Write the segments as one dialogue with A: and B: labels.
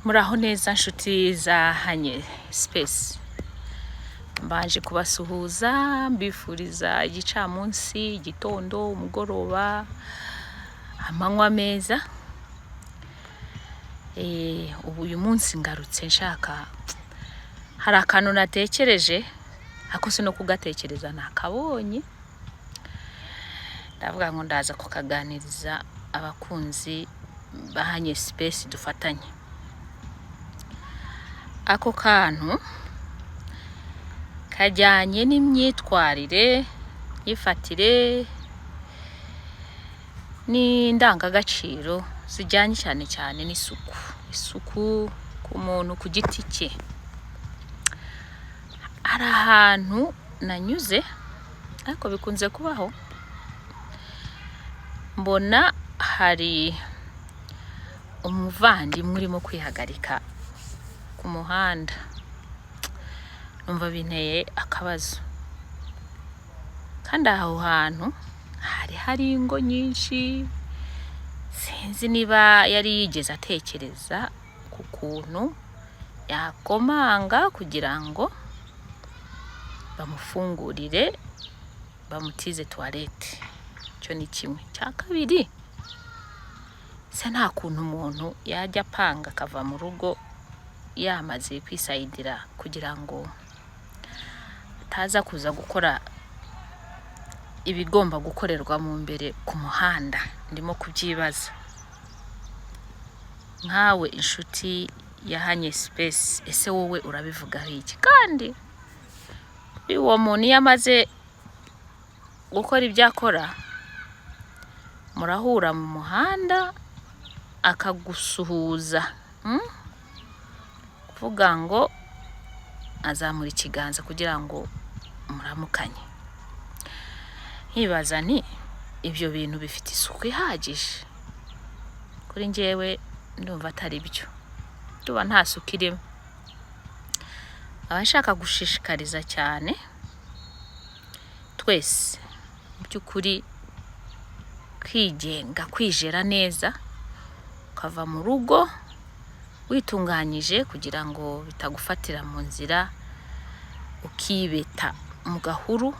A: Muraho neza nshuti za Hanye Space, mbanje kubasuhuza mbifuriza igicamunsi, igitondo, umugoroba, amanywa meza. Ubu uyu munsi ngarutse nshaka, hari akantu natekereje ako sino kugatekereza nakabonye, ndavuga ngo ndaza kukaganiriza abakunzi ba Hanye Space dufatanye. Ako kantu kajyanye n'imyitwarire, yifatire n'indangagaciro zijyanye cyane cyane isuku ku muntu ku giti cye. Hari ahantu nanyuze ariko bikunze kubaho, mbona hari umuvandimwe urimo kwihagarika ku muhanda, numva binteye akabazo. Kandi aho hantu hari ingo nyinshi, sinzi niba yari yigeze atekereza ku kuntu yakomanga kugira ngo bamufungurire, bamutize toilette. Cyo ni kimwe. Cya kabiri, se nta kuntu umuntu yajya apanga akava mu rugo yamaze kwisayidira kugira ngo ataza kuza gukora ibigomba gukorerwa mu mbere ku muhanda. Ndimo kubyibaza nkawe inshuti ya Hanye Space, ese wowe urabivugaho iki? Kandi uwo muntu yamaze gukora ibyo akora, murahura mu muhanda akagusuhuza, kuvuga ngo azamura ikiganza kugira ngo muramukanye. Nkibaza nti ibyo bintu bifite isuku ihagije? Kuri njyewe ndumva atari byo, tuba nta suku irimo. Abashaka gushishikariza cyane twese mu by'ukuri kwigenga, kwijera neza, ukava mu rugo witunganyije kugira ngo bitagufatira mu nzira ukibeta mu gahuru,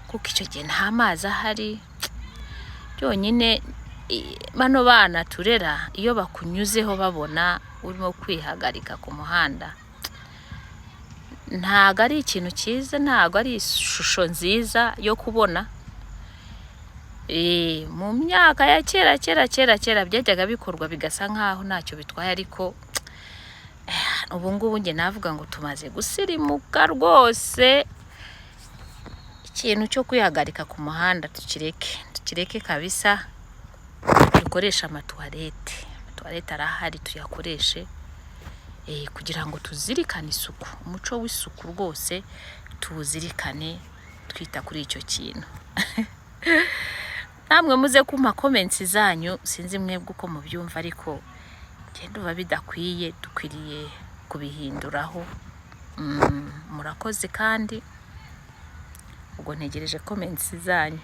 A: kuko icyo gihe nta mazi ahari. Byonyine bano bana turera iyo bakunyuzeho babona urimo kwihagarika ku muhanda, ntago ari ikintu cyiza, ntago ari ishusho nziza yo kubona. Mu myaka ya kera byajyaga bikorwa bigasa nkaho ntacyo bitwaye, ariko ubu ngubu njye navuga ngo tumaze gusirimuka rwose. Ikintu cyo kwihagarika ku muhanda tukireke kabisa, dukoresha amatuwarete arahari, tuyakoreshe kugira ngo tuzirikane isuku, umuco w'isuku rwose tuwuzirikane, twita kuri icyo kintu. Namwe muze kumpa comments zanyu, sinzi mwebwe uko mubyumva, ariko ngendo biba bidakwiye, dukwiriye kubihinduraho. Murakoze, kandi ubwo ntegereje comments zanyu.